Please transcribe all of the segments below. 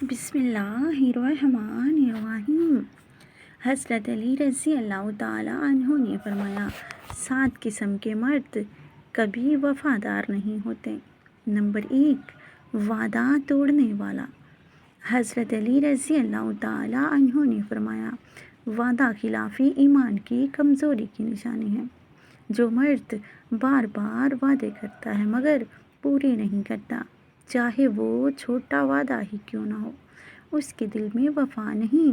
بسم اللہ الرحمن الرحیم۔ حضرت علی رضی اللہ تعالیٰ عنہ نے فرمایا، 7 قسم کے مرد کبھی وفادار نہیں ہوتے۔ نمبر 1، وعدہ توڑنے والا۔ حضرت علی رضی اللہ تعالیٰ عنہ نے فرمایا، وعدہ خلافی ایمان کی کمزوری کی نشانی ہے۔ جو مرد بار بار وعدے کرتا ہے مگر پورے نہیں کرتا، چاہے وہ چھوٹا وعدہ ہی کیوں نہ ہو، اس کے دل میں وفا نہیں۔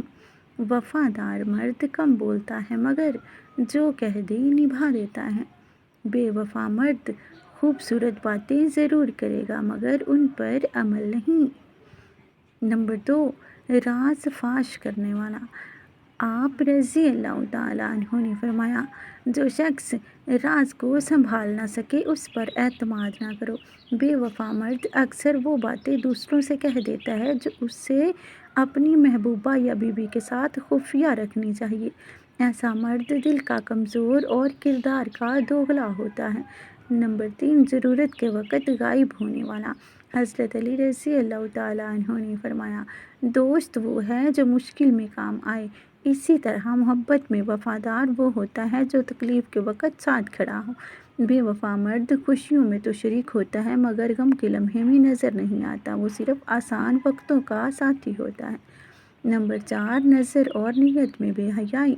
وفادار مرد کم بولتا ہے مگر جو کہہ دے نبھا دیتا ہے۔ بے وفا مرد خوبصورت باتیں ضرور کرے گا مگر ان پر عمل نہیں۔ نمبر 2، راز فاش کرنے والا۔ آپ رضی اللہ تعالیٰ عنہ نے فرمایا، جو شخص راز کو سنبھال نہ سکے اس پر اعتماد نہ کرو۔ بے وفا مرد اکثر وہ باتیں دوسروں سے کہہ دیتا ہے جو اسے اپنی محبوبہ یا بیوی کے ساتھ خفیہ رکھنی چاہیے۔ ایسا مرد دل کا کمزور اور کردار کا دوغلا ہوتا ہے۔ نمبر 3، ضرورت کے وقت غائب ہونے والا۔ حضرت علی رضی اللہ تعالیٰ عنہ نے فرمایا، دوست وہ ہے جو مشکل میں کام آئے، اسی طرح محبت میں وفادار وہ ہوتا ہے جو تکلیف کے وقت ساتھ کھڑا ہو۔ بے وفا مرد خوشیوں میں تو شریک ہوتا ہے مگر غم کے لمحے میں نظر نہیں آتا، وہ صرف آسان وقتوں کا ساتھی ہوتا ہے۔ نمبر 4، نظر اور نیت میں بے حیائی۔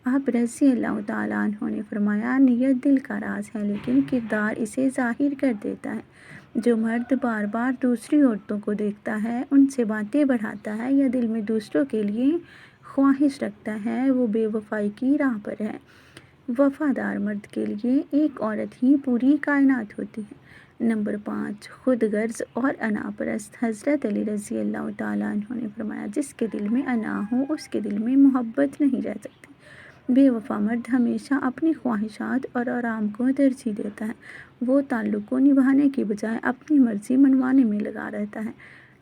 آپ رضی اللہ تعالیٰ عنہ نے فرمایا، نیت دل کا راز ہے لیکن کردار اسے ظاہر کر دیتا ہے۔ جو مرد بار بار دوسری عورتوں کو دیکھتا ہے، ان سے باتیں بڑھاتا ہے یا دل میں دوسروں کے لیے خواہش رکھتا ہے، وہ بے وفائی کی راہ پر ہے۔ وفادار مرد کے لیے ایک عورت ہی پوری کائنات ہوتی ہے۔ نمبر 5، خود غرض اور انا پرست۔ حضرت علی رضی اللہ تعالیٰ عنہ نے فرمایا، جس کے دل میں انا ہو اس کے دل میں محبت نہیں رہ سکتی۔ بے وفا مرد ہمیشہ اپنی خواہشات اور آرام کو ترجیح دیتا ہے، وہ تعلق کو نبھانے کی بجائے اپنی مرضی منوانے میں لگا رہتا ہے۔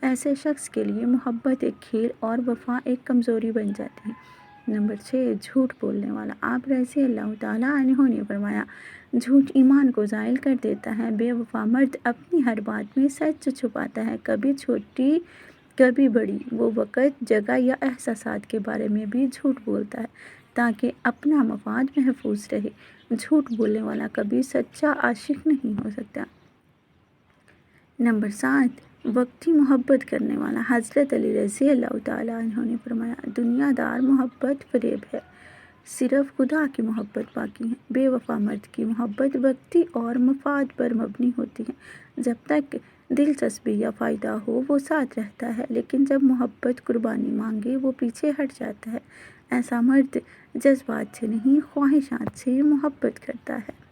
ایسے شخص کے لیے محبت ایک کھیل اور وفا ایک کمزوری بن جاتی ہے۔ نمبر 6، جھوٹ بولنے والا۔ آپ رضی اللہ تعالیٰ عنہ نے فرمایا، جھوٹ ایمان کو زائل کر دیتا ہے۔ بے وفا مرد اپنی ہر بات میں سچ چھپاتا ہے، کبھی چھوٹی کبھی بڑی۔ وہ وقت، جگہ یا احساسات کے بارے میں بھی جھوٹ بولتا ہے تاکہ اپنا مفاد محفوظ رہے۔ جھوٹ بولنے والا کبھی سچا عاشق نہیں ہو سکتا۔ نمبر 7، وقتی محبت کرنے والا۔ حضرت علی رضی اللہ تعالیٰ عنہ نے فرمایا، دنیا دار محبت فریب ہے، صرف خدا کی محبت باقی ہے۔ بے وفا مرد کی محبت وقتی اور مفاد پر مبنی ہوتی ہے۔ جب تک دلچسپی یا فائدہ ہو وہ ساتھ رہتا ہے، لیکن جب محبت قربانی مانگے وہ پیچھے ہٹ جاتا ہے۔ ایسا مرد جذبات سے نہیں خواہشات سے محبت کرتا ہے۔